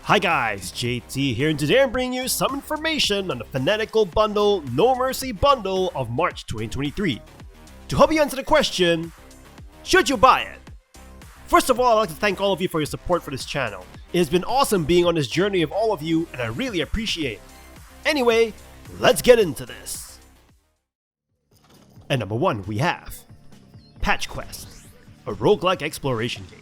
Hi guys, JT here, and today I'm bringing you some information on the Fanatical Bundle No Mercy Bundle of March 2023. To help you answer the question, should you buy it? First of all, I'd like to thank all of you for your support for this channel. It has been awesome being on this journey of all of you, and I really appreciate it. Anyway, let's get into this. At number 1, we have Patch Quest, a roguelike exploration game.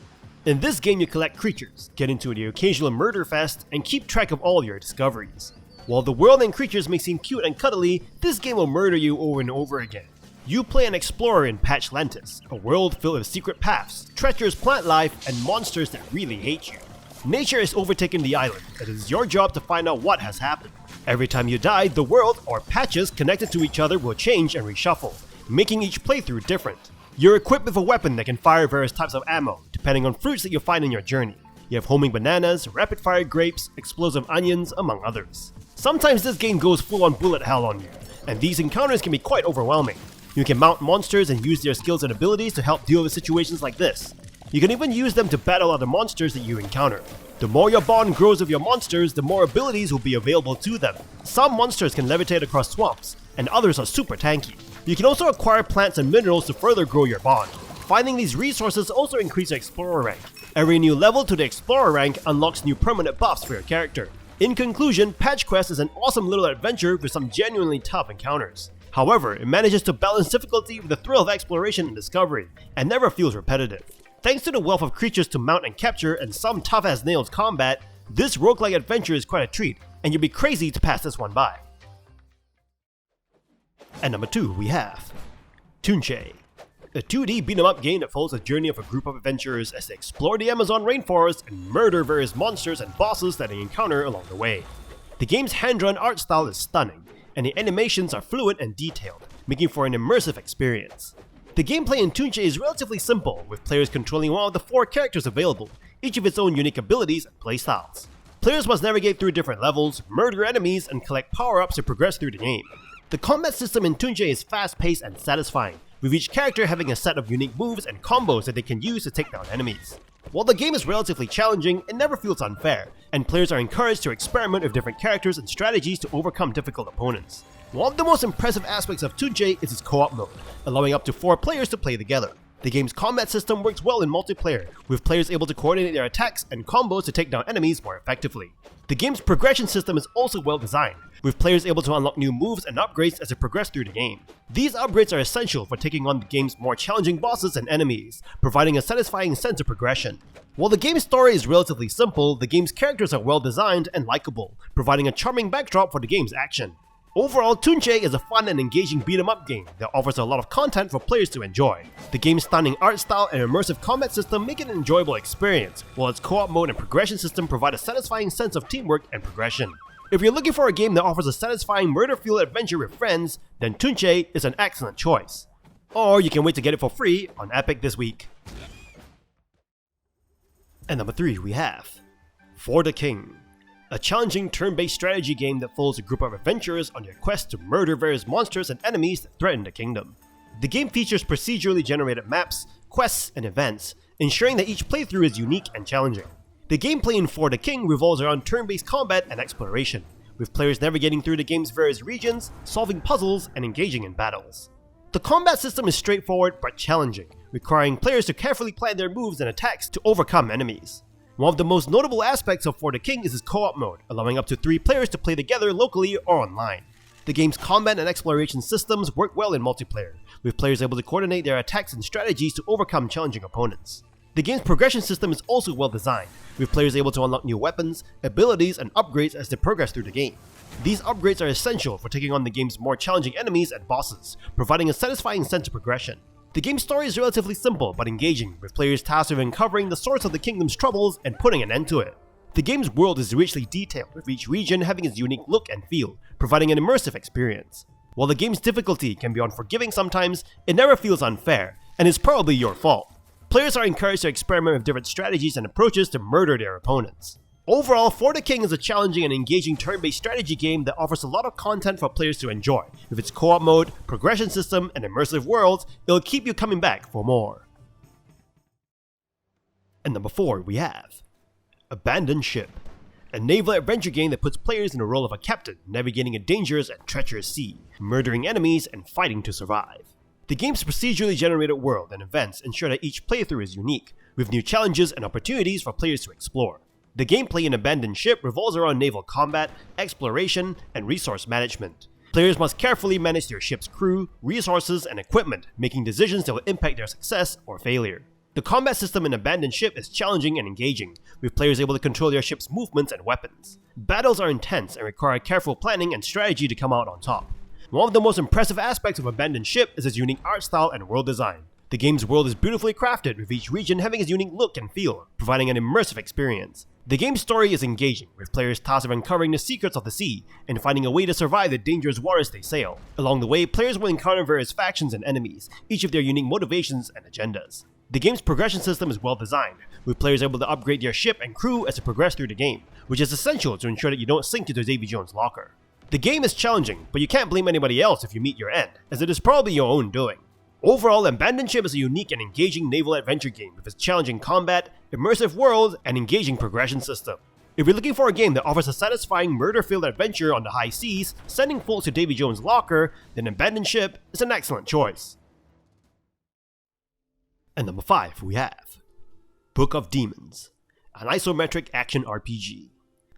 In this game, you collect creatures, get into the occasional murder fest, and keep track of all your discoveries. While the world and creatures may seem cute and cuddly, this game will murder you over and over again. You play an explorer in Patchlantis, a world filled with secret paths, treacherous plant life, and monsters that really hate you. Nature has overtaken the island, and it is your job to find out what has happened. Every time you die, the world, or patches connected to each other, will change and reshuffle, making each playthrough different. You're equipped with a weapon that can fire various types of ammo, depending on fruits that you find in your journey. You have homing bananas, rapid-fire grapes, explosive onions, among others. Sometimes this game goes full-on bullet hell on you, and these encounters can be quite overwhelming. You can mount monsters and use their skills and abilities to help deal with situations like this. You can even use them to battle other monsters that you encounter. The more your bond grows with your monsters, the more abilities will be available to them. Some monsters can levitate across swamps, and others are super tanky. You can also acquire plants and minerals to further grow your bond. Finding these resources also increase your Explorer rank. Every new level to the Explorer rank unlocks new permanent buffs for your character. In conclusion, Patch Quest is an awesome little adventure with some genuinely tough encounters. However, it manages to balance difficulty with the thrill of exploration and discovery, and never feels repetitive. Thanks to the wealth of creatures to mount and capture and some tough-as-nails combat, this roguelike adventure is quite a treat, and you'd be crazy to pass this one by. At number 2, we have Tunche, a 2D beat-em-up game that follows the journey of a group of adventurers as they explore the Amazon rainforest and murder various monsters and bosses that they encounter along the way. The game's hand-drawn art style is stunning, and the animations are fluid and detailed, making for an immersive experience. The gameplay in Tunche is relatively simple, with players controlling one of the 4 characters available, each of its own unique abilities and playstyles. Players must navigate through different levels, murder enemies, and collect power-ups to progress through the game. The combat system in Tunche is fast-paced and satisfying, with each character having a set of unique moves and combos that they can use to take down enemies. While the game is relatively challenging, it never feels unfair, and players are encouraged to experiment with different characters and strategies to overcome difficult opponents. One of the most impressive aspects of Tunche is its co-op mode, allowing up to 4 players to play together. The game's combat system works well in multiplayer, with players able to coordinate their attacks and combos to take down enemies more effectively. The game's progression system is also well designed, with players able to unlock new moves and upgrades as they progress through the game. These upgrades are essential for taking on the game's more challenging bosses and enemies, providing a satisfying sense of progression. While the game's story is relatively simple, the game's characters are well designed and likable, providing a charming backdrop for the game's action. Overall, Tunche is a fun and engaging beat-em-up game that offers a lot of content for players to enjoy. The game's stunning art style and immersive combat system make it an enjoyable experience, while its co-op mode and progression system provide a satisfying sense of teamwork and progression. If you're looking for a game that offers a satisfying murder-fueled adventure with friends, then Tunche is an excellent choice. Or you can wait to get it for free on NeatPick this week. At number 3, we have For the King, a challenging turn-based strategy game that follows a group of adventurers on their quest to murder various monsters and enemies that threaten the kingdom. The game features procedurally generated maps, quests, and events, ensuring that each playthrough is unique and challenging. The gameplay in For the King revolves around turn-based combat and exploration, with players navigating through the game's various regions, solving puzzles, and engaging in battles. The combat system is straightforward but challenging, requiring players to carefully plan their moves and attacks to overcome enemies. One of the most notable aspects of For the King is its co-op mode, allowing up to 3 players to play together locally or online. The game's combat and exploration systems work well in multiplayer, with players able to coordinate their attacks and strategies to overcome challenging opponents. The game's progression system is also well designed, with players able to unlock new weapons, abilities, and upgrades as they progress through the game. These upgrades are essential for taking on the game's more challenging enemies and bosses, providing a satisfying sense of progression. The game's story is relatively simple but engaging, with players tasked with uncovering the source of the kingdom's troubles and putting an end to it. The game's world is richly detailed, with each region having its unique look and feel, providing an immersive experience. While the game's difficulty can be unforgiving sometimes, it never feels unfair, and is probably your fault. Players are encouraged to experiment with different strategies and approaches to murder their opponents. Overall, For the King is a challenging and engaging turn-based strategy game that offers a lot of content for players to enjoy. With its co-op mode, progression system, and immersive worlds, it'll keep you coming back for more. And number 4, we have Abandoned Ship, a naval adventure game that puts players in the role of a captain, navigating a dangerous and treacherous sea, murdering enemies and fighting to survive. The game's procedurally generated world and events ensure that each playthrough is unique, with new challenges and opportunities for players to explore. The gameplay in Abandoned Ship revolves around naval combat, exploration, and resource management. Players must carefully manage their ship's crew, resources, and equipment, making decisions that will impact their success or failure. The combat system in Abandoned Ship is challenging and engaging, with players able to control their ship's movements and weapons. Battles are intense and require careful planning and strategy to come out on top. One of the most impressive aspects of Abandoned Ship is its unique art style and world design. The game's world is beautifully crafted, with each region having its unique look and feel, providing an immersive experience. The game's story is engaging, with players tasked with uncovering the secrets of the sea and finding a way to survive the dangerous waters they sail. Along the way, players will encounter various factions and enemies, each with their unique motivations and agendas. The game's progression system is well designed, with players able to upgrade their ship and crew as they progress through the game, which is essential to ensure that you don't sink into Davy Jones' locker. The game is challenging, but you can't blame anybody else if you meet your end, as it is probably your own doing. Overall, Abandoned Ship is a unique and engaging naval adventure game with its challenging combat, immersive world, and engaging progression system. If you're looking for a game that offers a satisfying murder-filled adventure on the high seas, sending folks to Davy Jones' locker, then Abandoned Ship is an excellent choice. And number 5, we have Book of Demons, an isometric action RPG.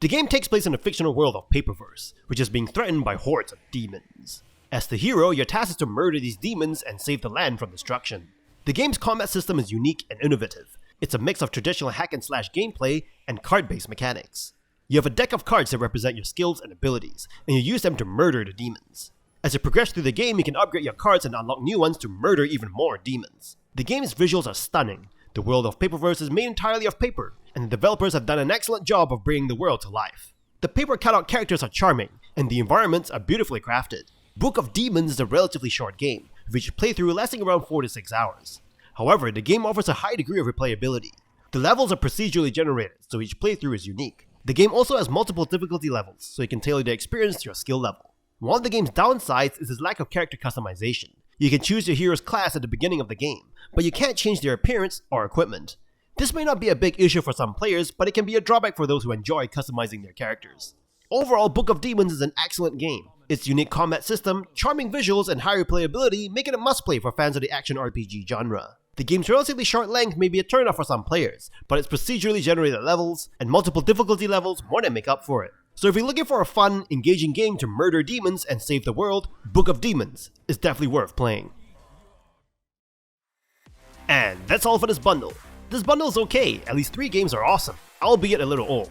The game takes place in the fictional world of Paperverse, which is being threatened by hordes of demons. As the hero, your task is to murder these demons and save the land from destruction. The game's combat system is unique and innovative. It's a mix of traditional hack-and-slash gameplay and card-based mechanics. You have a deck of cards that represent your skills and abilities, and you use them to murder the demons. As you progress through the game, you can upgrade your cards and unlock new ones to murder even more demons. The game's visuals are stunning. The world of Paperverse is made entirely of paper, and the developers have done an excellent job of bringing the world to life. The paper cutout characters are charming, and the environments are beautifully crafted. Book of Demons is a relatively short game, with each playthrough lasting around 4 to 6 hours. However, the game offers a high degree of replayability. The levels are procedurally generated, so each playthrough is unique. The game also has multiple difficulty levels, so you can tailor the experience to your skill level. One of the game's downsides is its lack of character customization. You can choose your hero's class at the beginning of the game, but you can't change their appearance or equipment. This may not be a big issue for some players, but it can be a drawback for those who enjoy customizing their characters. Overall, Book of Demons is an excellent game. Its unique combat system, charming visuals, and high replayability make it a must-play for fans of the action RPG genre. The game's relatively short length may be a turn-off for some players, but its procedurally generated levels and multiple difficulty levels more than make up for it. So if you're looking for a fun, engaging game to murder demons and save the world, Book of Demons is definitely worth playing. And that's all for this bundle. This bundle is okay, at least 3 games are awesome, albeit a little old.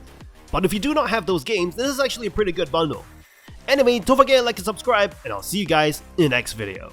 But if you do not have those games, this is actually a pretty good bundle. Anyway, don't forget to like and subscribe, and I'll see you guys in the next video.